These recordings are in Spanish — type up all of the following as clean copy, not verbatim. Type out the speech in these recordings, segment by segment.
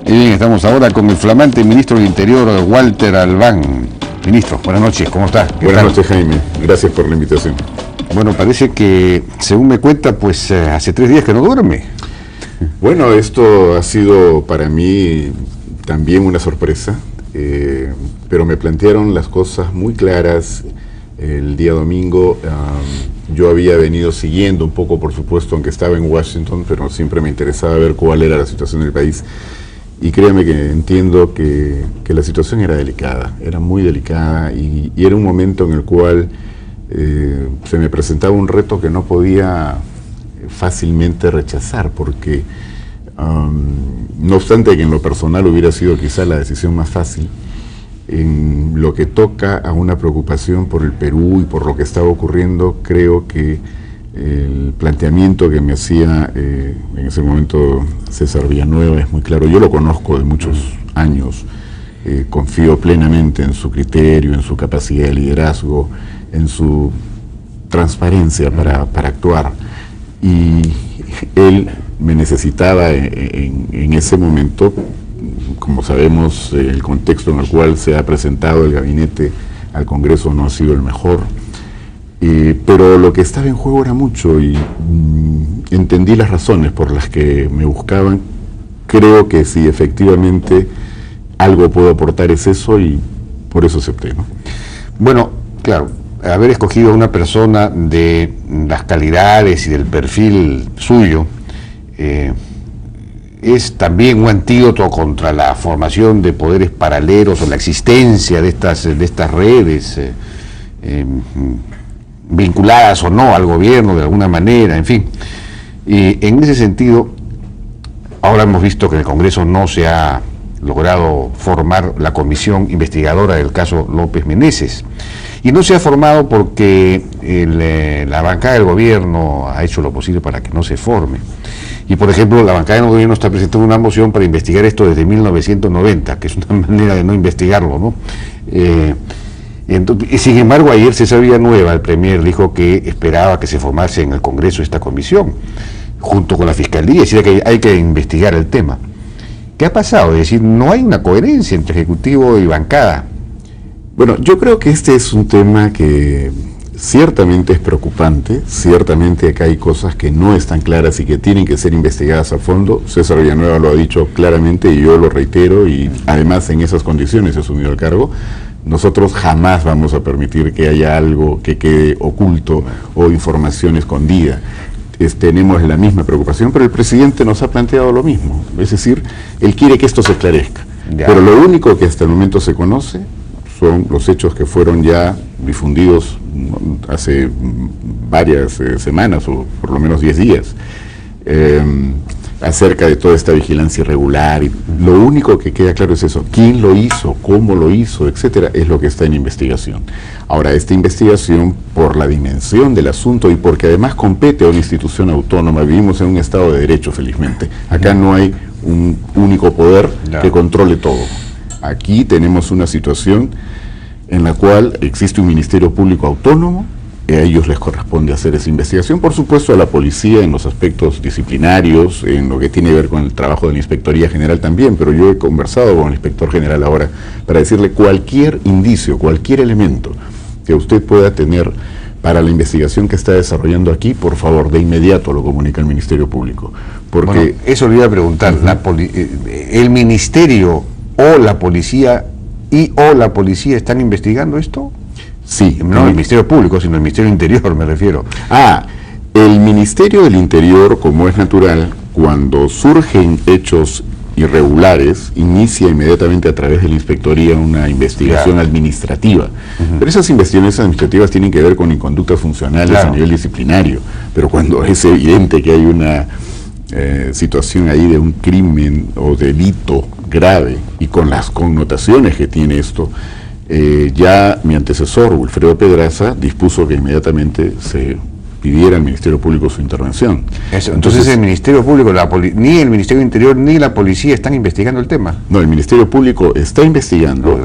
Y bien, estamos ahora con el flamante ministro del Interior, Walter Albán. Ministro, buenas noches, ¿cómo está? Buenas noches, Jaime. Gracias por la invitación. Bueno, parece que, según me cuenta, pues hace 3 días que no duerme. Bueno, esto ha sido para mí también una sorpresa, pero me plantearon las cosas muy claras el día domingo. Yo había venido siguiendo un poco, por supuesto, aunque estaba en Washington, pero siempre me interesaba ver cuál era la situación del país. Y créame que entiendo que la situación era delicada, era muy delicada, y era un momento en el cual se me presentaba un reto que no podía fácilmente rechazar, porque no obstante que en lo personal hubiera sido quizá la decisión más fácil, en lo que toca a una preocupación por el Perú y por lo que estaba ocurriendo, creo que el planteamiento que me hacía en ese momento César Villanueva es muy claro. Yo lo conozco de muchos años, confío plenamente en su criterio, en su capacidad de liderazgo, en su transparencia para actuar, y él me necesitaba en ese momento. Como sabemos, el contexto en el cual se ha presentado el gabinete al Congreso no ha sido el mejor, pero lo que estaba en juego era mucho, y entendí las razones por las que me buscaban. Creo que si efectivamente algo puedo aportar es eso, y por eso acepté, ¿no? Bueno, claro, haber escogido a una persona de las calidades y del perfil suyo es también un antídoto contra la formación de poderes paralelos o la existencia de estas redes vinculadas o no al gobierno de alguna manera, en fin. Y en ese sentido, ahora hemos visto que en el Congreso no se ha logrado formar la comisión investigadora del caso López Meneses, y no se ha formado porque la bancada del gobierno ha hecho lo posible para que no se forme. Y por ejemplo, la bancada del gobierno está presentando una moción para investigar esto desde 1990, que es una manera de no investigarlo, ¿no? Y sin embargo, ayer César Villanueva, el premier, dijo que esperaba que se formase en el Congreso esta comisión, junto con la Fiscalía, es decir, que hay que investigar el tema. ¿Qué ha pasado? Es decir, no hay una coherencia entre Ejecutivo y bancada. Bueno, yo creo que este es un tema que ciertamente es preocupante, ciertamente acá hay cosas que no están claras y que tienen que ser investigadas a fondo. César Villanueva lo ha dicho claramente y yo lo reitero, y además en esas condiciones he asumido el cargo. Nosotros jamás vamos a permitir que haya algo que quede oculto o información escondida. Tenemos la misma preocupación, pero el presidente nos ha planteado lo mismo, es decir, él quiere que esto se esclarezca. Pero lo único que hasta el momento se conoce son los hechos que fueron ya difundidos hace varias semanas, o por lo menos 10 días, acerca de toda esta vigilancia irregular. Y lo único que queda claro es eso: quién lo hizo, cómo lo hizo, etcétera, es lo que está en investigación. Ahora, esta investigación, por la dimensión del asunto y porque además compete a una institución autónoma, vivimos en un Estado de Derecho, felizmente. Acá no hay un único poder que controle todo. Aquí tenemos una situación en la cual existe un Ministerio Público autónomo, a ellos les corresponde hacer esa investigación, por supuesto a la policía en los aspectos disciplinarios, en lo que tiene que ver con el trabajo de la Inspectoría General también, pero yo he conversado con el Inspector General ahora para decirle cualquier indicio, cualquier elemento que usted pueda tener para la investigación que está desarrollando aquí, por favor, de inmediato lo comunica al Ministerio Público. Porque bueno, eso le iba a preguntar, ¿el Ministerio o la policía están investigando esto? Sí. No el Ministerio Público, sino el Ministerio Interior, me refiero. El Ministerio del Interior, como es natural, cuando surgen hechos irregulares, inicia inmediatamente a través de la Inspectoría una investigación administrativa. Pero esas investigaciones administrativas tienen que ver con inconductas funcionales a nivel disciplinario. Pero cuando es evidente que hay una situación ahí de un crimen o delito grave y con las connotaciones que tiene esto, ya mi antecesor, Wilfredo Pedraza, dispuso que inmediatamente se pidiera al Ministerio Público su intervención. Entonces el Ministerio Público, ni el Ministerio Interior ni la policía están investigando el tema. No, el Ministerio Público está investigando,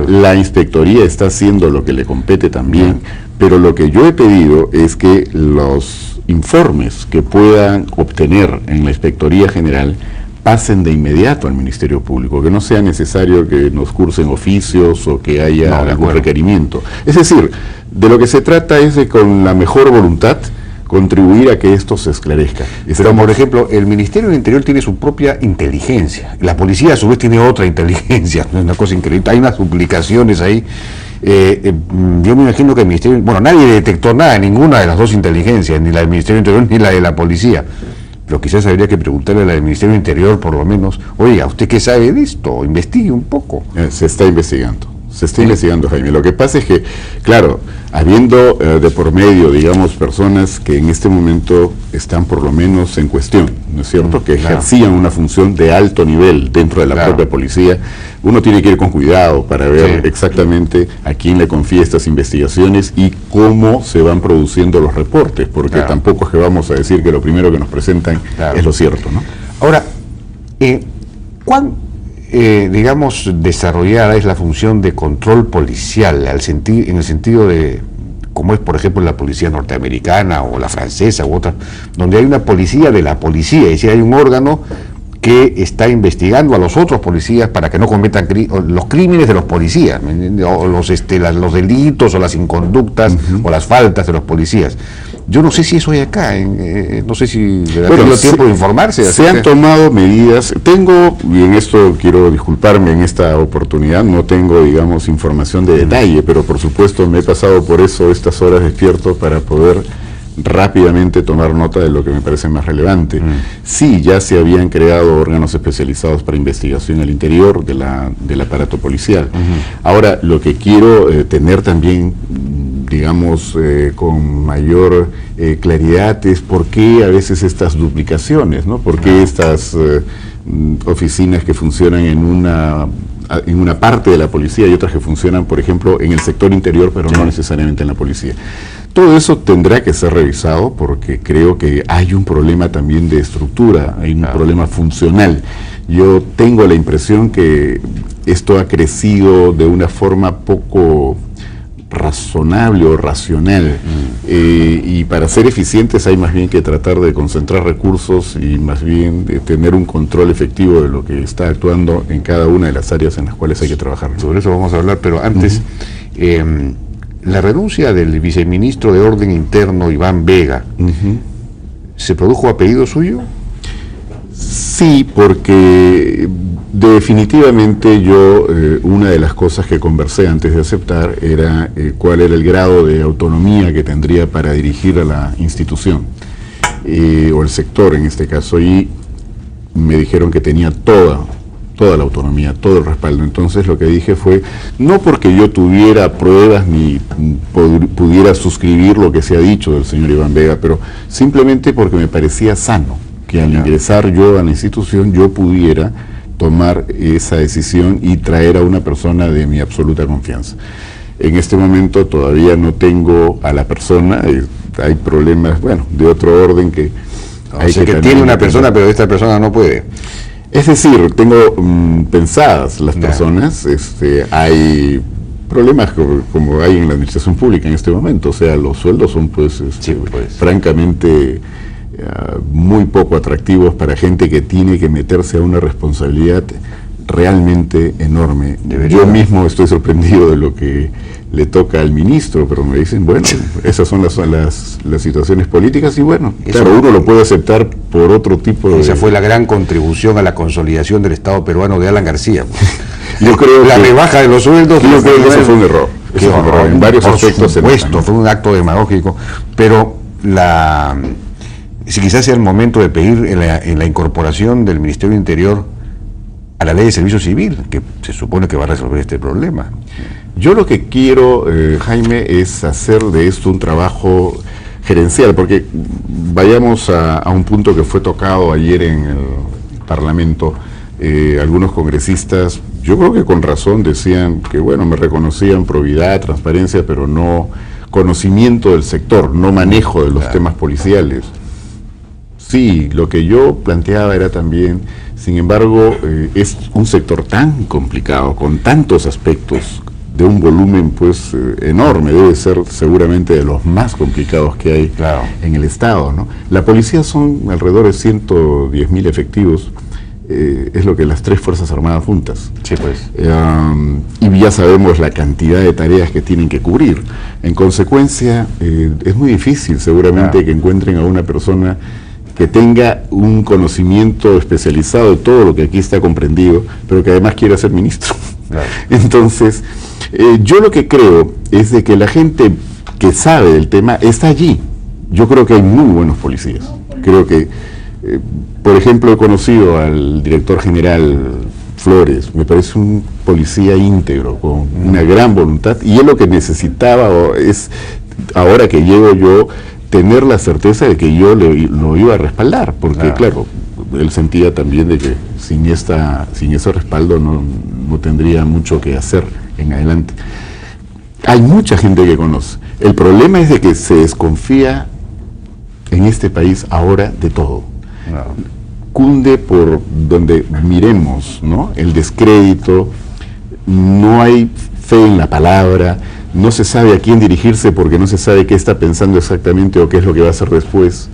la Inspectoría está haciendo lo que le compete también, pero lo que yo he pedido es que los informes que puedan obtener en la Inspectoría General pasen de inmediato al Ministerio Público, que no sea necesario que nos cursen oficios o que haya algún requerimiento. Es decir, de lo que se trata es de, con la mejor voluntad, contribuir a que esto se esclarezca. Pero, por ejemplo, el Ministerio del Interior tiene su propia inteligencia, la policía a su vez tiene otra inteligencia, es una cosa increíble, hay unas duplicaciones ahí. Yo me imagino que el Ministerio, bueno, nadie detectó nada, ninguna de las dos inteligencias, ni la del Ministerio del Interior ni la de la policía, pero quizás habría que preguntarle a la del Ministerio del Interior por lo menos, oiga, ¿usted qué sabe de esto? Investigue un poco. Se está investigando. Se está investigando, Jaime. Lo que pasa es que, claro, habiendo de por medio, digamos, personas que en este momento están por lo menos en cuestión, ¿no es cierto?, que ejercían una función de alto nivel dentro de la propia policía, uno tiene que ir con cuidado para ver exactamente a quién le confía estas investigaciones y cómo se van produciendo los reportes, porque tampoco es que vamos a decir que lo primero que nos presentan es lo cierto, ¿no? Ahora, digamos, desarrollada es la función de control policial, en el sentido de, como es por ejemplo la policía norteamericana o la francesa u otra, donde hay una policía de la policía, es decir, hay un órgano que está investigando a los otros policías para que no cometan los crímenes de los policías, o los delitos o las inconductas o las faltas de los policías. Yo no sé si eso hay acá, no sé si le ha tenido tiempo de informarse. Se han tomado medidas, y en esto quiero disculparme en esta oportunidad, no tengo, digamos, información de detalle, pero por supuesto me he pasado por eso estas horas despierto para poder rápidamente tomar nota de lo que me parece más relevante. Sí, ya se habían creado órganos especializados para investigación al interior del aparato policial. Ahora, lo que quiero tener también, digamos, con mayor claridad es por qué a veces estas duplicaciones, ¿no? ¿Por qué estas oficinas que funcionan en una parte de la policía y otras que funcionan, por ejemplo, en el sector interior, pero no necesariamente en la policía? Todo eso tendrá que ser revisado porque creo que hay un problema también de estructura, hay un problema funcional. Yo tengo la impresión que esto ha crecido de una forma poco razonable o racional, y para ser eficientes hay más bien que tratar de concentrar recursos y más bien de tener un control efectivo de lo que está actuando en cada una de las áreas en las cuales hay que trabajar. Sobre eso vamos a hablar, pero antes, la renuncia del viceministro de Orden Interno, Iván Vega, ¿se produjo a pedido suyo? Sí, porque definitivamente yo, una de las cosas que conversé antes de aceptar era cuál era el grado de autonomía que tendría para dirigir a la institución, o el sector en este caso, y me dijeron que tenía toda la autonomía, todo el respaldo. Entonces lo que dije fue, no porque yo tuviera pruebas ni pudiera suscribir lo que se ha dicho del señor Iván Vega, pero simplemente porque me parecía sano que al ingresar yo a la institución yo pudiera tomar esa decisión y traer a una persona de mi absoluta confianza. En este momento todavía no tengo a la persona, hay problemas, bueno, de otro orden que hay que tiene una persona, pero esta persona no puede. Es decir, tengo pensadas las personas, hay problemas como hay en la administración pública en este momento, o sea, los sueldos son pues francamente muy poco atractivos para gente que tiene que meterse a una responsabilidad realmente enorme. Yo mismo estoy sorprendido de lo que le toca al ministro, pero me dicen, bueno, esas son las situaciones políticas y bueno, claro, uno lo puede aceptar por otro tipo de... Esa fue la gran contribución a la consolidación del Estado peruano de Alan García. Yo creo la rebaja de los sueldos... Yo creo que eso fue un error. En varios aspectos. Por supuesto, fue un acto demagógico, pero si quizás sea el momento de pedir en la incorporación del Ministerio del Interior a la Ley de Servicio Civil, que se supone que va a resolver este problema. Yo lo que quiero, Jaime, es hacer de esto un trabajo gerencial, porque vayamos a un punto que fue tocado ayer en el Parlamento. Algunos congresistas, yo creo que con razón, decían que, bueno, me reconocían probidad, transparencia, pero no conocimiento del sector, no manejo de los temas policiales. Sí, lo que yo planteaba era también, sin embargo, es un sector tan complicado, con tantos aspectos, de un volumen pues enorme, debe ser seguramente de los más complicados que hay en el Estado, ¿no? La policía son alrededor de 110.000 efectivos, es lo que las 3 Fuerzas Armadas juntas. Sí, pues. Y ya sabemos la cantidad de tareas que tienen que cubrir. En consecuencia, es muy difícil seguramente que encuentren a una persona que tenga un conocimiento especializado de todo lo que aquí está comprendido, pero que además quiera ser ministro. Claro. Entonces, yo lo que creo es de que la gente que sabe del tema está allí. Yo creo que hay muy buenos policías. Creo que, por ejemplo, he conocido al director general Flores, me parece un policía íntegro, con una gran voluntad, y él lo que necesitaba es, ahora que llego yo, tener la certeza de que yo lo iba a respaldar, porque claro, él sentía también de que sin ese respaldo no tendría mucho que hacer en adelante. Hay mucha gente que conoce. El problema es de que se desconfía en este país ahora de todo. Cunde por donde miremos, ¿no? El descrédito, no hay fe en la palabra, no se sabe a quién dirigirse porque no se sabe qué está pensando exactamente o qué es lo que va a hacer después.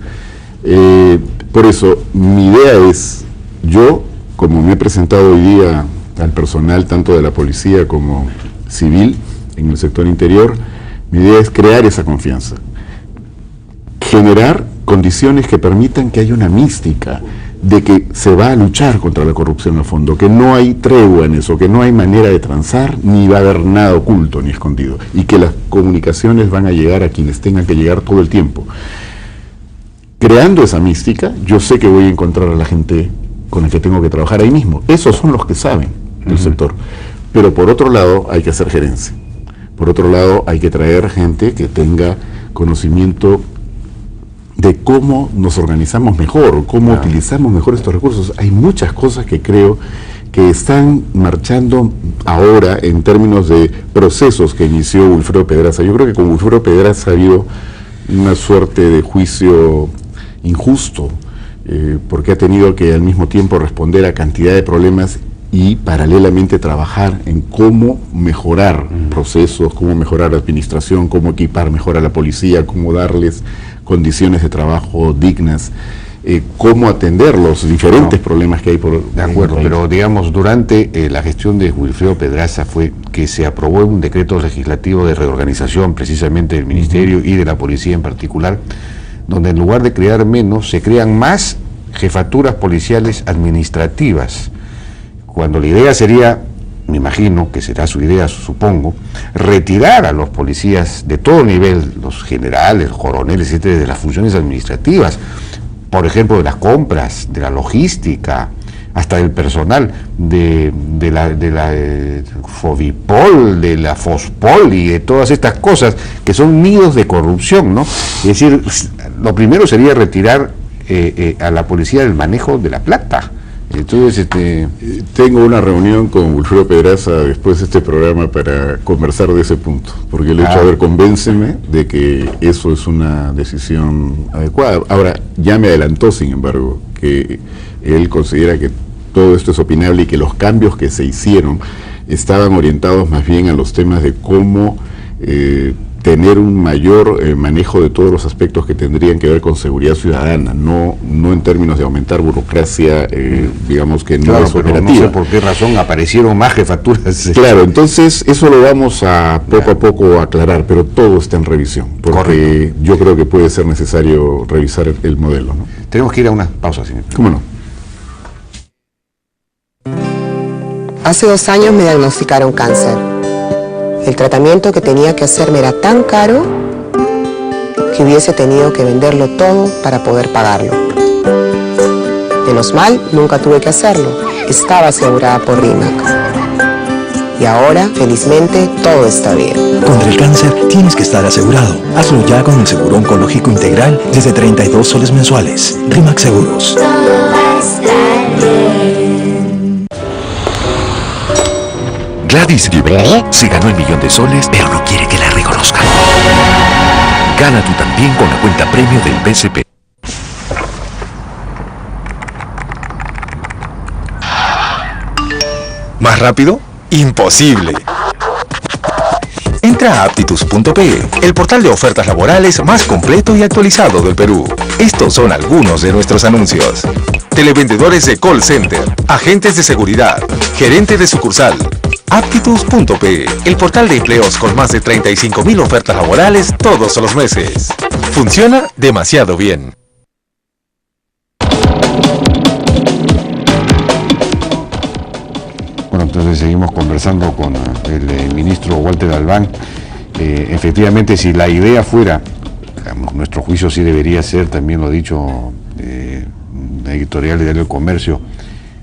Por eso, mi idea es, yo, como me he presentado hoy día al personal tanto de la policía como civil en el sector interior, mi idea es crear esa confianza, generar condiciones que permitan que haya una mística de que se va a luchar contra la corrupción a fondo, que no hay tregua en eso, que no hay manera de transar, ni va a haber nada oculto ni escondido, y que las comunicaciones van a llegar a quienes tengan que llegar todo el tiempo. Creando esa mística, yo sé que voy a encontrar a la gente con la que tengo que trabajar ahí mismo. Esos son los que saben del sector. Pero por otro lado hay que hacer gerencia. Por otro lado hay que traer gente que tenga conocimiento de cómo nos organizamos mejor, cómo utilizamos mejor estos recursos. Hay muchas cosas que creo que están marchando ahora en términos de procesos que inició Wilfredo Pedraza. Yo creo que con Wilfredo Pedraza ha habido una suerte de juicio injusto, porque ha tenido que al mismo tiempo responder a cantidad de problemas y paralelamente trabajar en cómo mejorar procesos, cómo mejorar la administración, cómo equipar mejor a la policía, cómo darles condiciones de trabajo dignas, cómo atender los diferentes problemas que hay por... De acuerdo, pero digamos, durante la gestión de Wilfredo Pedraza fue que se aprobó un decreto legislativo de reorganización precisamente del Ministerio y de la Policía en particular, donde en lugar de crear menos, se crean más jefaturas policiales administrativas, cuando la idea sería, me imagino que será su idea, supongo, retirar a los policías de todo nivel, los generales, coroneles, etcétera, de las funciones administrativas, por ejemplo, de las compras, de la logística, hasta del personal, de la Fovipol, de la Fospol y de todas estas cosas que son nidos de corrupción, ¿no? Es decir, lo primero sería retirar a la policía del manejo de la plata. Entonces, tengo una reunión con Wilfredo Pedraza después de este programa para conversar de ese punto, porque le he dicho, a ver, convénceme de que eso es una decisión adecuada. Ahora, ya me adelantó, sin embargo, que él considera que todo esto es opinable y que los cambios que se hicieron estaban orientados más bien a los temas de cómo tener un mayor manejo de todos los aspectos que tendrían que ver con seguridad ciudadana, no en términos de aumentar burocracia, digamos que no es operativa. No sé por qué razón aparecieron más jefaturas. Claro, entonces eso lo vamos a poco a poco aclarar, pero todo está en revisión, porque yo creo que puede ser necesario revisar el modelo, ¿no? Tenemos que ir a una pausa, señor. ¿Cómo no? Hace 2 años me diagnosticaron cáncer. El tratamiento que tenía que hacerme era tan caro que hubiese tenido que venderlo todo para poder pagarlo. Menos mal, nunca tuve que hacerlo. Estaba asegurada por RIMAC. Y ahora, felizmente, todo está bien. Contra el cáncer tienes que estar asegurado. Hazlo ya con el seguro oncológico integral desde 32 soles mensuales. RIMAC Seguros. Todo está bien. Gladys Guibert se ganó el $1.000.000 de soles, pero no quiere que la reconozcan. Gana tú también con la cuenta premio del BCP. ¿Más rápido? ¡Imposible! Entra a aptitus.pe, el portal de ofertas laborales más completo y actualizado del Perú. Estos son algunos de nuestros anuncios. Televendedores de call center, agentes de seguridad, gerente de sucursal. Aptitus.p, el portal de empleos con más de 35,000 ofertas laborales todos los meses. Funciona demasiado bien. Bueno, entonces seguimos conversando con el ministro Walter Galván. Efectivamente, si la idea fuera, nuestro juicio sí debería ser, también lo ha dicho la editorial de Diario del Comercio,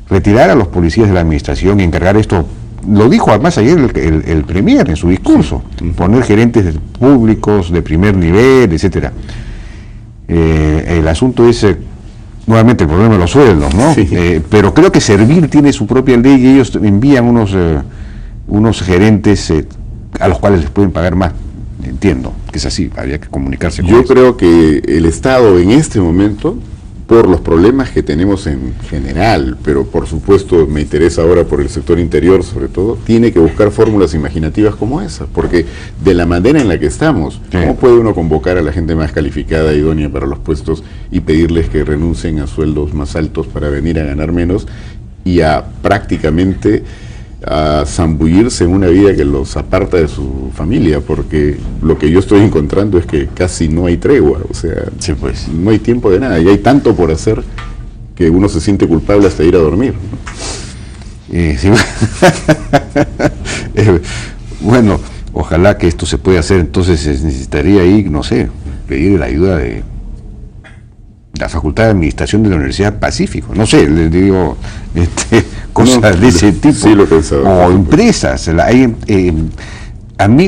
retirar a los policías de la administración y encargar esto. Lo dijo además ayer el Premier en su discurso, poner gerentes públicos de primer nivel, etcétera. El asunto es, nuevamente, el problema de los sueldos, ¿no? Sí. Pero creo que Servir tiene su propia ley y ellos envían unos gerentes a los cuales les pueden pagar más. Entiendo que es así, habría que comunicarse con Yo eso. creo que el Estado en este momento, por los problemas que tenemos en general, pero por supuesto me interesa ahora por el sector interior sobre todo, tiene que buscar fórmulas imaginativas como esa, porque de la manera en la que estamos, Sí. ¿cómo puede uno convocar a la gente más calificada, idónea para los puestos y pedirles que renuncien a sueldos más altos para venir a ganar menos y a prácticamente a zambullirse en una vida que los aparta de su familia? Porque lo que yo estoy encontrando es que casi no hay tregua, o sea, Sí, pues. no hay tiempo de nada y hay tanto por hacer que uno se siente culpable hasta ir a dormir, ¿no? Sí. Bueno, ojalá que esto se pueda hacer. Entonces se necesitaría ahí, no sé, pedir la ayuda de la Facultad de Administración de la Universidad Pacífico, no sé, les digo, cosas No, de ese tipo, sí lo he pensado, o por empresas. Hay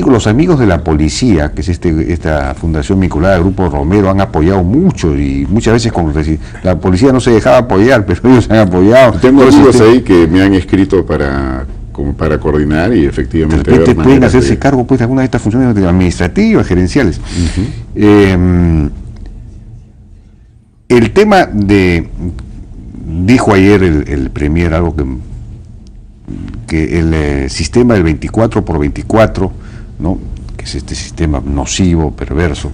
los amigos de la policía, que es esta fundación vinculada al Grupo Romero, han apoyado mucho y muchas veces la policía no se dejaba apoyar, pero ellos han apoyado. Tengo Todo ese amigos tema. ahí que me han escrito para coordinar y De efectivamente repente ver pueden maneras hacerse de- cargo pues de alguna de estas funciones administrativas, gerenciales. El tema dijo ayer el Premier algo que el sistema del 24 por 24, ¿no?, que es este sistema nocivo, perverso,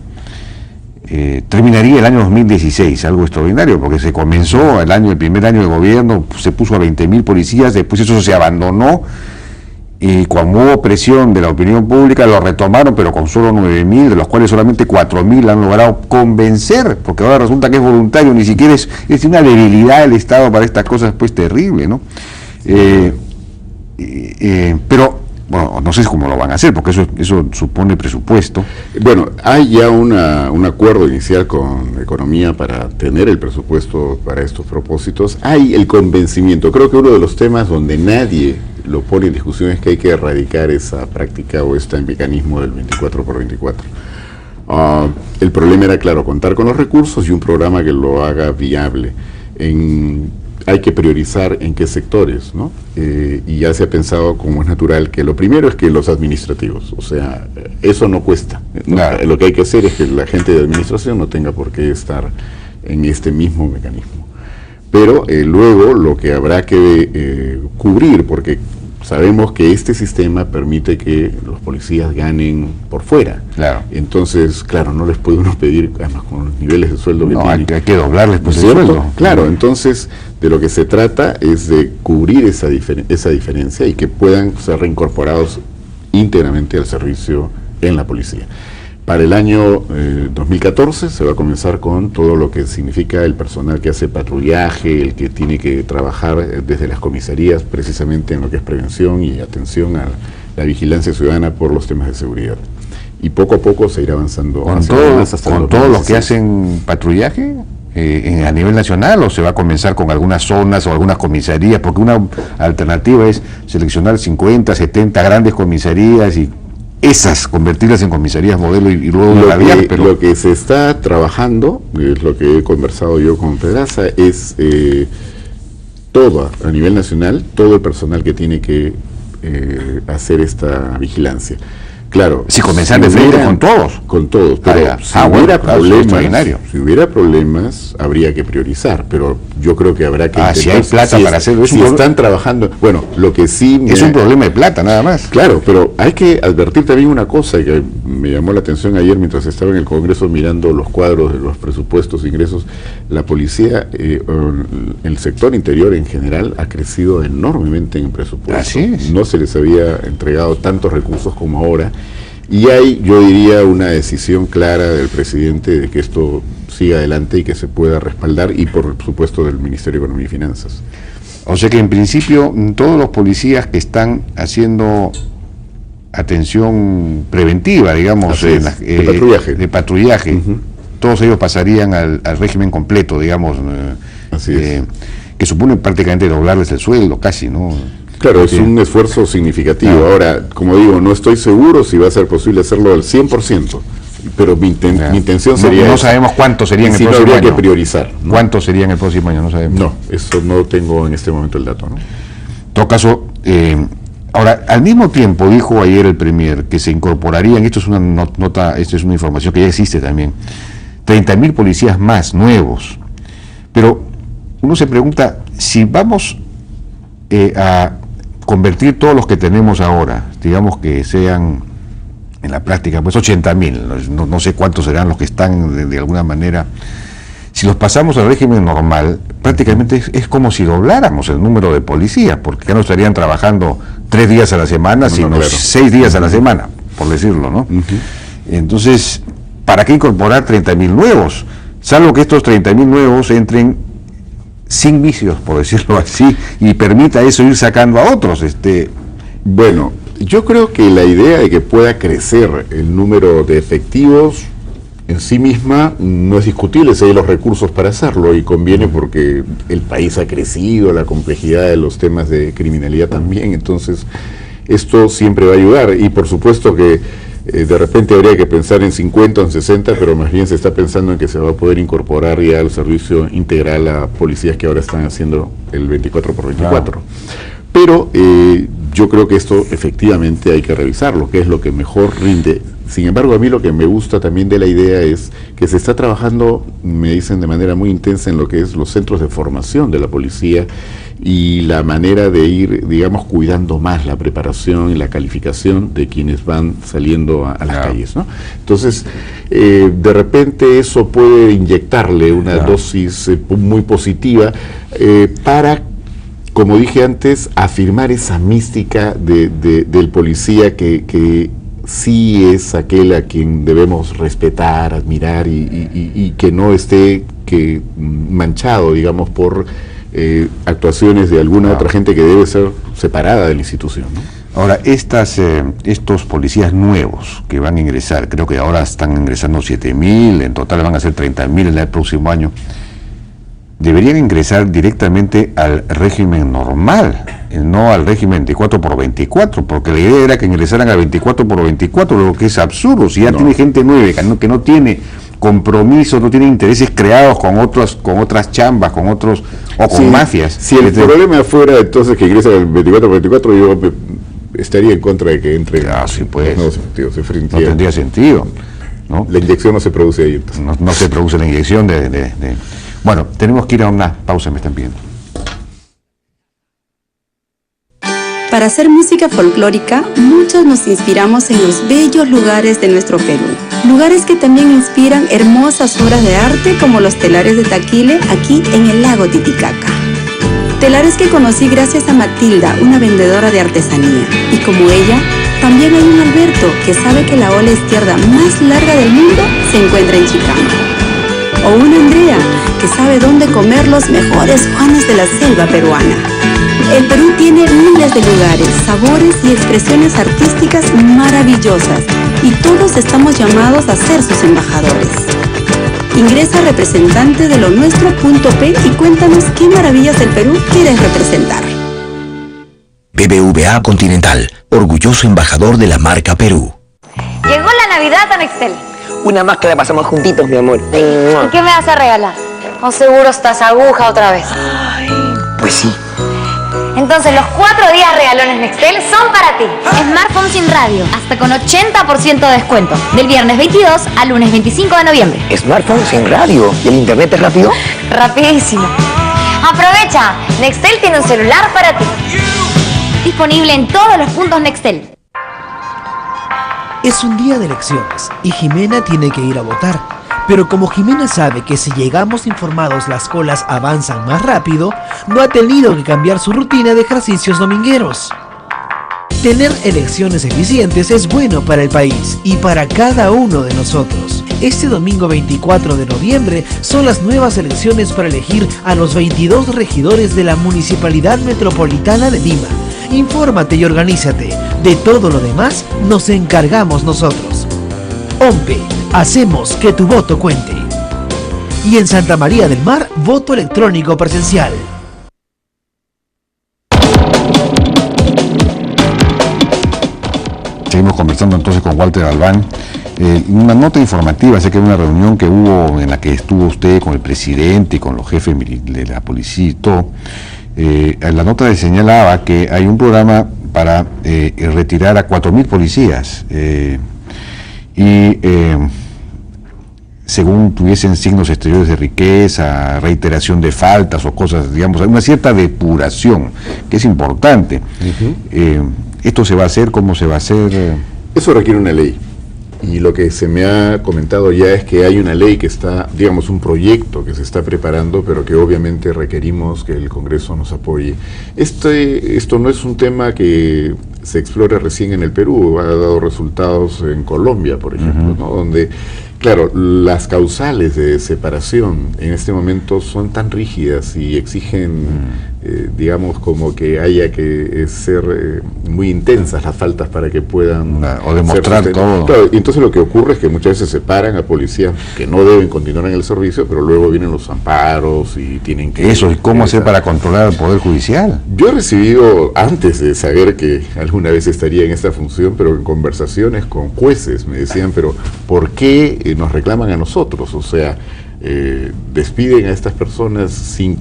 terminaría el año 2016, algo extraordinario, porque se comenzó el primer año de gobierno, se puso a 20.000 policías, después eso se abandonó, y cuando hubo presión de la opinión pública lo retomaron, pero con solo 9.000, de los cuales solamente 4.000 han logrado convencer, porque ahora resulta que es voluntario, ni siquiera es una debilidad del Estado para estas cosas, pues terrible, ¿no? Pero, bueno, no sé cómo lo van a hacer, porque eso supone presupuesto. Bueno, hay ya un acuerdo inicial con Economía para tener el presupuesto para estos propósitos. Hay el convencimiento. Creo que uno de los temas donde nadie lo pone en discusión es que hay que erradicar esa práctica o este mecanismo del 24 por 24. El problema era, claro, contar con los recursos y un programa que lo haga viable. Hay que priorizar en qué sectores, ¿no? Y ya se ha pensado, como es natural, que lo primero es que los administrativos, o sea, eso no cuesta, ¿no? Claro. Lo que hay que hacer es que la gente de administración no tenga por qué estar en este mismo mecanismo. Pero luego lo que habrá que cubrir, porque sabemos que este sistema permite que los policías ganen por fuera. Claro. Entonces, claro, no les puede uno pedir, además con los niveles de sueldo que No, tienen. hay que doblarles pues el ¿Cierto? sueldo. Claro, entonces de lo que se trata es de cubrir esa diferencia y que puedan ser reincorporados íntegramente al servicio en la policía. Para el año 2014 se va a comenzar con todo lo que significa el personal que hace patrullaje, el que tiene que trabajar desde las comisarías precisamente en lo que es prevención y atención a la vigilancia ciudadana por los temas de seguridad. Y poco a poco se irá avanzando ¿Con hacia todo, más hasta el con todos los que 2016. hacen patrullaje a nivel nacional, o se va a comenzar con algunas zonas o algunas comisarías? Porque una alternativa es seleccionar 50, 70 grandes comisarías y esas convertirlas en comisarías modelo y luego radiar, pero Lo que se está trabajando, es lo que he conversado yo con Pedraza, es a nivel nacional, todo el personal que tiene que hacer esta vigilancia. Claro. Si comenzar de frente con todos. Con todos, pero si hubiera problemas, habría que priorizar, pero yo creo que habrá que si hay plata para hacerlo. Si están trabajando, bueno, lo que sí... Es un problema de plata, nada más. Claro, pero hay que advertir también una cosa que me llamó la atención ayer mientras estaba en el Congreso mirando los cuadros de los presupuestos, ingresos. La policía, el sector interior en general, ha crecido enormemente en presupuesto. Así es. No se les había entregado tantos recursos como ahora. Y hay, yo diría, una decisión clara del presidente de que esto siga adelante y que se pueda respaldar, y por supuesto del Ministerio de Economía y Finanzas. O sea que en principio todos los policías que están haciendo atención preventiva, digamos, de patrullaje, todos ellos pasarían al régimen completo, digamos, que supone prácticamente doblarles el sueldo, casi, ¿no? Claro, es un esfuerzo significativo. Ahora, como digo, no estoy seguro si va a ser posible hacerlo al 100%, pero mi intención sería... No sabemos cuántos serían el próximo año. Habría que priorizar, ¿no? ¿Cuántos serían el próximo año? No sabemos. No, eso no tengo en este momento el dato, ¿no? En todo caso, ahora, al mismo tiempo dijo ayer el Premier que se incorporarían, esto es una nota, esto es una información que ya existe también, 30.000 policías más, nuevos. Pero uno se pregunta, si vamos a convertir todos los que tenemos ahora, digamos que sean en la práctica pues 80.000, no sé cuántos serán los que están de alguna manera, si los pasamos al régimen normal, prácticamente es como si dobláramos el número de policías, porque ya no estarían trabajando 3 días a la semana, sino 6 días a la semana, por decirlo, ¿no? Entonces, ¿para qué incorporar 30.000 nuevos? Salvo que estos 30.000 nuevos entren sin vicios, por decirlo así, y permita eso ir sacando a otros. Bueno, yo creo que la idea de que pueda crecer el número de efectivos en sí misma no es discutible si hay los recursos para hacerlo, y conviene porque el país ha crecido, la complejidad de los temas de criminalidad también, entonces esto siempre va a ayudar, y por supuesto que de repente habría que pensar en 50 o en 60, pero más bien se está pensando en que se va a poder incorporar ya al servicio integral a policías que ahora están haciendo el 24/24. Claro. Pero yo creo que esto efectivamente hay que revisarlo, qué es lo que mejor rinde. Sin embargo, a mí lo que me gusta también de la idea es que se está trabajando, me dicen, de manera muy intensa en lo que es los centros de formación de la policía y la manera de ir, digamos, cuidando más la preparación y la calificación de quienes van saliendo a las calles, ¿no? Entonces, de repente eso puede inyectarle una dosis muy positiva para, como dije antes, afirmar esa mística del policía que sí es aquel a quien debemos respetar, admirar y que no esté manchado, digamos, por actuaciones de alguna otra gente que debe ser separada de la institución, ¿no? Ahora, estos policías nuevos que van a ingresar, creo que ahora están ingresando 7.000, en total van a ser 30.000 en el próximo año, deberían ingresar directamente al régimen normal, no al régimen 24/24, porque la idea era que ingresaran al 24/24, lo que es absurdo. Si ya tiene gente nueva que no tiene compromisos, no tiene intereses creados con otras chambas, con otros, o con mafias. Si el problema fuera entonces que ingresa al 24/24, yo estaría en contra de que entre. Sí, pues. No tendría sentido, ¿no? La inyección no se produce ahí entonces. No se produce la inyección de... Bueno, tenemos que ir a una pausa, me están pidiendo. Para hacer música folclórica, muchos nos inspiramos en los bellos lugares de nuestro Perú. Lugares que también inspiran hermosas obras de arte como los telares de Taquile, aquí en el lago Titicaca. Telares que conocí gracias a Matilda, una vendedora de artesanía. Y como ella, también hay un Alberto que sabe que la ola izquierda más larga del mundo se encuentra en Chicama. O una Andrea que sabe dónde comer los mejores Juanes de la selva peruana. El Perú tiene miles de lugares, sabores y expresiones artísticas maravillosas, y todos estamos llamados a ser sus embajadores. Ingresa a representante de lo nuestro.p y cuéntanos qué maravillas del Perú quieres representar. BBVA Continental, orgulloso embajador de la marca Perú. Llegó la Navidad a Nextel. Una más que la pasamos juntitos, mi amor. ¿Y qué me vas a regalar? ¿O seguro estás aguja otra vez? Ay, pues sí. En Entonces los 4 días regalones Nextel son para ti. Smartphone sin radio, hasta con 80% de descuento. Del viernes 22 al lunes 25 de noviembre. Smartphone sin radio. ¿Y el internet es rápido? Rapidísimo. Aprovecha, Nextel tiene un celular para ti. Disponible en todos los puntos Nextel. Es un día de elecciones y Jimena tiene que ir a votar. Pero como Jimena sabe que si llegamos informados las colas avanzan más rápido, no ha tenido que cambiar su rutina de ejercicios domingueros. Tener elecciones eficientes es bueno para el país y para cada uno de nosotros. Este domingo 24 de noviembre son las nuevas elecciones para elegir a los 22 regidores de la Municipalidad Metropolitana de Lima. Infórmate y organízate. De todo lo demás nos encargamos nosotros. OMPE, hacemos que tu voto cuente. Y en Santa María del Mar, voto electrónico presencial. Seguimos conversando entonces con Walter Albán. Una nota informativa, sé que hay una reunión que hubo en la que estuvo usted con el presidente y con los jefes de la policía y todo. La nota le señalaba que hay un programa para retirar a 4.000 policías según tuviesen signos exteriores de riqueza, reiteración de faltas o cosas, digamos, hay una cierta depuración que es importante. ¿Esto se va a hacer? ¿Cómo se va a hacer? Eso requiere una ley. Y lo que se me ha comentado ya es que hay una ley que está, digamos, un proyecto que se está preparando, pero que obviamente requerimos que el Congreso nos apoye. Esto no es un tema que se explora recién en el Perú, ha dado resultados en Colombia, por ejemplo, ¿no? Donde, claro, las causales de separación en este momento son tan rígidas y exigen, digamos, como que haya que ser muy intensas las faltas para que puedan... o demostrar todo. Claro, y entonces lo que ocurre es que muchas veces separan a policías que no deben continuar en el servicio, pero luego vienen los amparos y tienen que... Eso, ¿y cómo hacer para controlar el Poder Judicial? Yo he recibido, antes de saber que alguna vez estaría en esta función, pero en conversaciones con jueces me decían, pero ¿por qué nos reclaman a nosotros? O sea, despiden a estas personas sin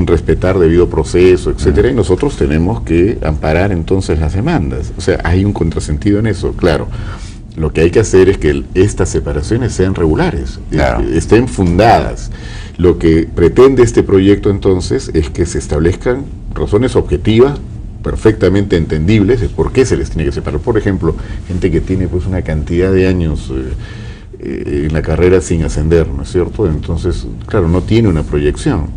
respetar debido proceso, etcétera, y nosotros tenemos que amparar entonces las demandas. O sea, hay un contrasentido en eso, claro. Lo que hay que hacer es que estas separaciones sean regulares, claro, estén fundadas. Lo que pretende este proyecto entonces es que se establezcan razones objetivas, perfectamente entendibles, de por qué se les tiene que separar. Por ejemplo, gente que tiene pues una cantidad de años en la carrera sin ascender, ¿no es cierto? Entonces, claro, no tiene una proyección.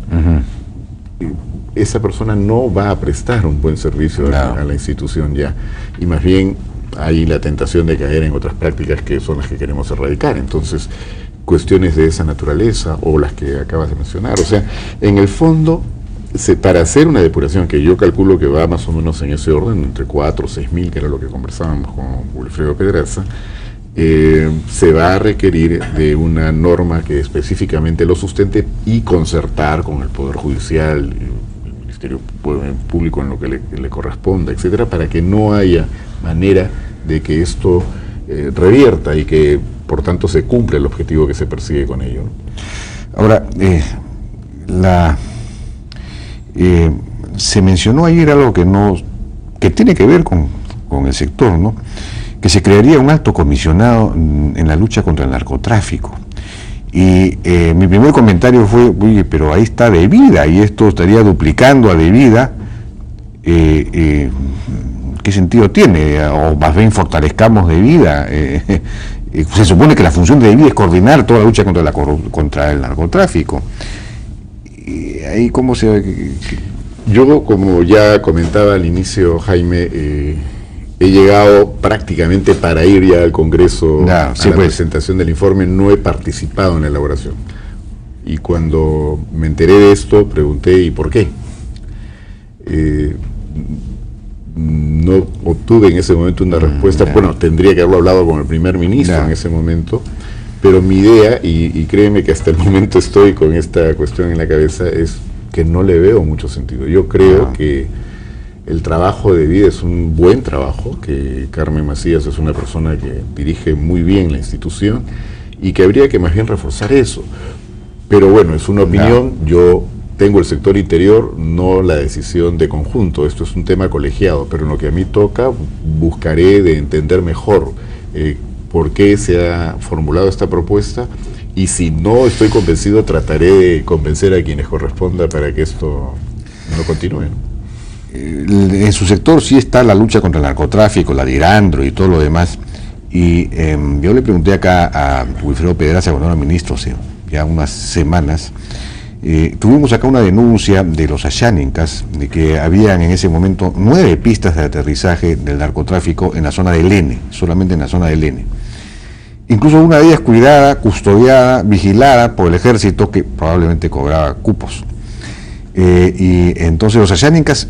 Esa persona no va a prestar un buen servicio a la institución ya, y más bien hay la tentación de caer en otras prácticas que son las que queremos erradicar. Entonces, cuestiones de esa naturaleza o las que acabas de mencionar, o sea, en el fondo, para hacer una depuración que yo calculo que va más o menos en ese orden, entre 4 o 6.000, que era lo que conversábamos con Wilfredo Pedraza, se va a requerir de una norma que específicamente lo sustente y concertar con el Poder Judicial, el Ministerio Público en lo que le corresponda, etcétera, para que no haya manera de que esto revierta y que por tanto se cumpla el objetivo que se persigue con ello, ¿no? Ahora, se mencionó ayer algo que tiene que ver con el sector, ¿no? Que se crearía un alto comisionado en la lucha contra el narcotráfico. Y mi primer comentario fue, oye, pero ahí está Devida, y esto estaría duplicando a Devida. ¿Qué sentido tiene? O más bien fortalezcamos Devida. Se supone que la función de Devida es coordinar toda la lucha contra el narcotráfico. Y ahí, ¿cómo se...? Yo, como ya comentaba al inicio, Jaime, he llegado prácticamente para ir ya al Congreso a la presentación del informe, no he participado en la elaboración. Y cuando me enteré de esto, pregunté, ¿y por qué? No obtuve en ese momento una respuesta. Bueno, tendría que haberlo hablado con el primer ministro en ese momento, pero mi idea, y créeme que hasta el momento estoy con esta cuestión en la cabeza, es que no le veo mucho sentido. Yo creo que el trabajo de Devida es un buen trabajo, que Carmen Macías es una persona que dirige muy bien la institución y que habría que más bien reforzar eso. Pero bueno, es una opinión. Yo tengo el sector interior, no la decisión de conjunto. Esto es un tema colegiado, pero en lo que a mí toca, buscaré de entender mejor por qué se ha formulado esta propuesta, y si no estoy convencido, trataré de convencer a quienes corresponda para que esto no continúe. En su sector sí está la lucha contra el narcotráfico, la de Irandro y todo lo demás, y yo le pregunté acá a Wilfredo Pedraza, cuando era ministro, hace ya unas semanas. Tuvimos acá una denuncia de los Ashánincas de que habían en ese momento 9 pistas de aterrizaje del narcotráfico en la zona del N, solamente en la zona del N. Incluso una de ellas cuidada, custodiada, vigilada por el ejército, que probablemente cobraba cupos. Y entonces los Ashánincas,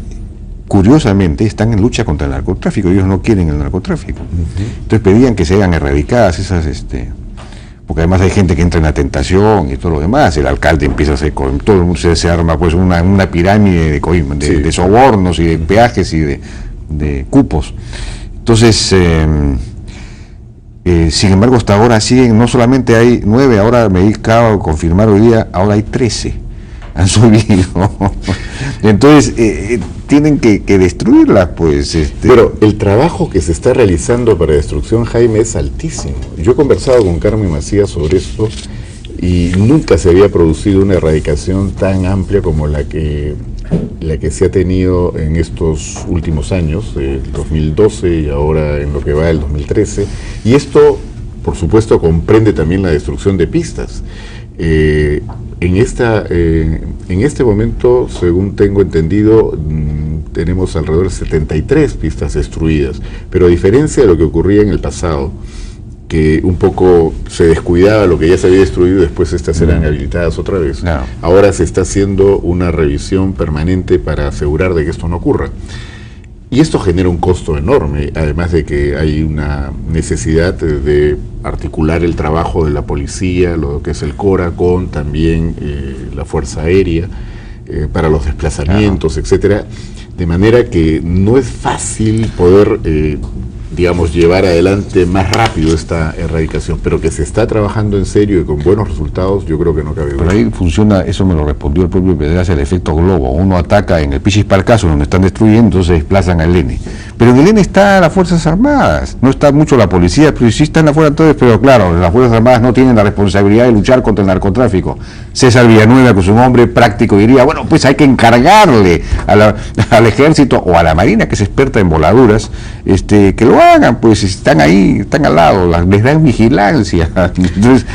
curiosamente, están en lucha contra el narcotráfico. Ellos no quieren el narcotráfico. Entonces pedían que se hagan erradicadas esas... porque además hay gente que entra en la tentación y todo lo demás. El alcalde empieza a hacer, todo el mundo se arma pues una pirámide de sobornos y de peajes y de cupos. Entonces, sin embargo, hasta ahora siguen, no solamente hay 9, ahora me acabo de confirmar hoy día, ahora hay 13. Han subido. Entonces, tienen que destruirlas, pues. Pero el trabajo que se está realizando para destrucción, Jaime, es altísimo. Yo he conversado con Carmen Macías sobre esto y nunca se había producido una erradicación tan amplia como la que se ha tenido en estos últimos años, el 2012 y ahora en lo que va del 2013. Y esto, por supuesto, comprende también la destrucción de pistas. En este momento, según tengo entendido, tenemos alrededor de 73 pistas destruidas, pero a diferencia de lo que ocurría en el pasado, que un poco se descuidaba lo que ya se había destruido, después estas eran habilitadas otra vez. No. Ahora se está haciendo una revisión permanente para asegurar de que esto no ocurra. Y esto genera un costo enorme, además de que hay una necesidad de articular el trabajo de la policía, lo que es el CORA, con también la Fuerza Aérea, para los desplazamientos, etcétera, de manera que no es fácil poder, digamos, llevar adelante más rápido esta erradicación, pero que se está trabajando en serio y con buenos resultados, yo creo que no cabe duda. Pero ahí funciona, eso me lo respondió el propio Pedraza, el efecto globo. Uno ataca en el Pichis Parcaso, donde están destruyendo, entonces se desplazan al N. Pero en el N está las Fuerzas Armadas, no está mucho la policía, pero sí están afuera entonces, pero claro, las Fuerzas Armadas no tienen la responsabilidad de luchar contra el narcotráfico. César Villanueva, con su hombre práctico, diría, bueno, pues hay que encargarle al ejército o a la Marina, que es experta en voladuras, que lo hagan, pues están ahí, están al lado, les dan vigilancia. Entonces,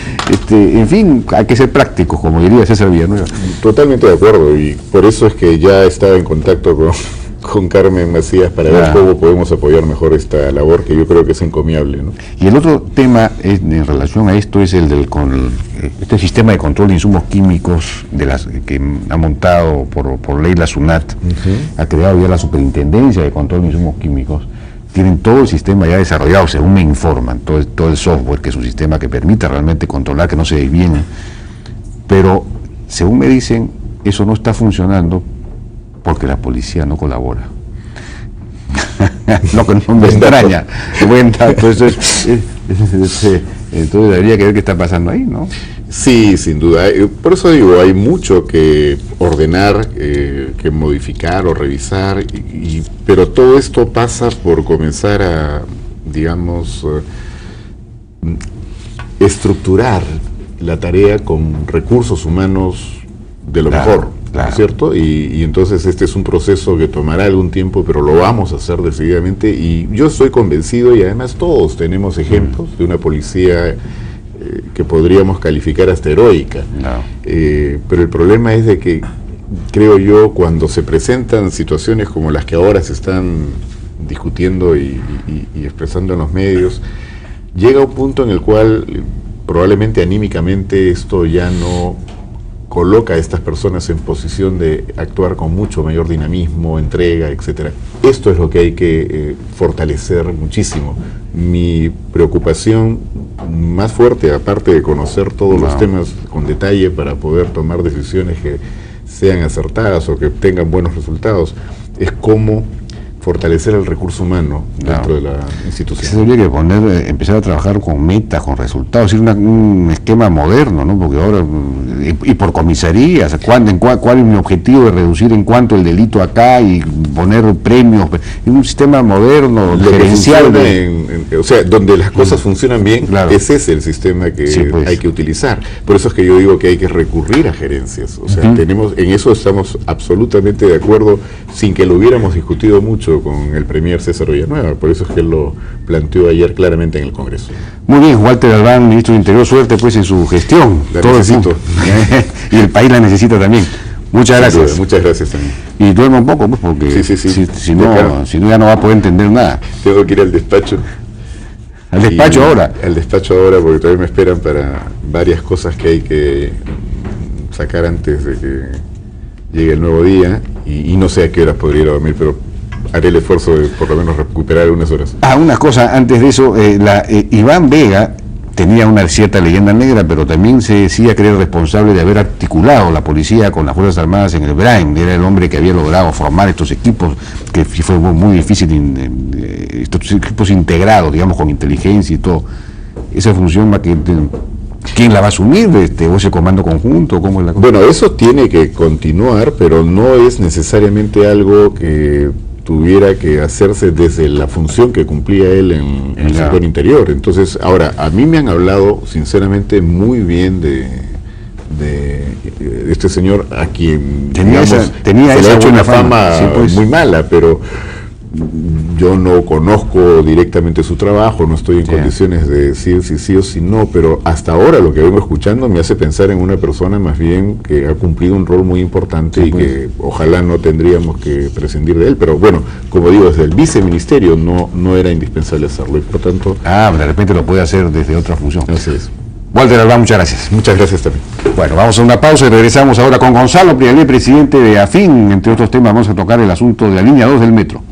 en fin, hay que ser prácticos, como diría César Villanueva. Totalmente de acuerdo, y por eso es que ya estaba en contacto con Carmen Macías para ver cómo podemos apoyar mejor esta labor, que yo creo que es encomiable, ¿no? Y el otro tema en relación a esto es el este sistema de control de insumos químicos que ha montado por ley la SUNAT. Ha creado ya la Superintendencia de Control de Insumos Químicos. Tienen todo el sistema ya desarrollado, según me informan, todo el software, que es un sistema que permite realmente controlar que no se desvíen. Pero, según me dicen, eso no está funcionando porque la policía no colabora. Lo que no me extraña. Entonces habría que ver qué está pasando ahí, ¿no? Sí, sin duda. Por eso digo, hay mucho que ordenar, que modificar o revisar, pero todo esto pasa por comenzar a, digamos, estructurar la tarea con recursos humanos de lo mejor. Claro. ¿Cierto? Y entonces este es un proceso que tomará algún tiempo, pero lo vamos a hacer decididamente, y yo estoy convencido, y además todos tenemos ejemplos de una policía que podríamos calificar hasta heroica. Pero el problema es de que, creo yo, cuando se presentan situaciones como las que ahora se están discutiendo y expresando en los medios, llega un punto en el cual probablemente anímicamente esto ya no coloca a estas personas en posición de actuar con mucho mayor dinamismo, entrega, etcétera. Esto es lo que hay que fortalecer muchísimo. Mi preocupación más fuerte, aparte de conocer todos los temas con detalle para poder tomar decisiones que sean acertadas o que tengan buenos resultados, es cómo fortalecer el recurso humano dentro de la institución. Se tendría que empezar a trabajar con metas, con resultados, es un esquema moderno, ¿no? Porque ahora, y por comisarías, ¿cuál es mi objetivo de reducir en cuanto el delito acá y poner premios? Es un sistema moderno, gerencial. O sea, donde las cosas funcionan bien, ese es el sistema que hay que utilizar. Por eso es que yo digo que hay que recurrir a gerencias. O sea, en eso estamos absolutamente de acuerdo, sin que lo hubiéramos discutido mucho con el premier César Villanueva, por eso es que él lo planteó ayer claramente en el Congreso. Muy bien, Walter Albán, ministro del Interior, suerte pues en su gestión. La necesito. Y el país la necesita también. Muchas gracias. Muchas gracias también. Y duerma un poco, pues, porque si no ya no va a poder entender nada. Tengo que ir al despacho. ¿Al despacho ahora? Al despacho ahora, porque todavía me esperan para varias cosas que hay que sacar antes de que llegue el nuevo día, y no sé a qué horas podría ir a dormir, pero haré el esfuerzo de por lo menos recuperar unas horas. Una cosa, antes de eso, Iván Vega tenía una cierta leyenda negra, pero también se decía que era responsable de haber articulado la policía con las Fuerzas Armadas en el Brain. Era el hombre que había logrado formar estos equipos, que fue muy difícil, estos equipos integrados, digamos, con inteligencia y todo. Esa función va que... ¿Quién la va a asumir? ¿O ese comando conjunto? ¿Cómo es la cosa? Bueno, eso tiene que continuar, pero no es necesariamente algo que tuviera que hacerse desde la función que cumplía él en el sector interior. Entonces, ahora, a mí me han hablado sinceramente muy bien de este señor, a quien tenía se le ha hecho una fama muy mala, pero yo no conozco directamente su trabajo, no estoy en condiciones de decir si sí o si no, pero hasta ahora lo que vengo escuchando me hace pensar en una persona más bien que ha cumplido un rol muy importante y que ojalá no tendríamos que prescindir de él, pero bueno, como digo, desde el viceministerio no era indispensable hacerlo y por tanto... de repente lo puede hacer desde otra función. Así es. Walter Albán, muchas gracias. Muchas gracias también. Bueno, vamos a una pausa y regresamos ahora con Gonzalo Prialé, presidente de AFIN. Entre otros temas vamos a tocar el asunto de la línea 2 del metro.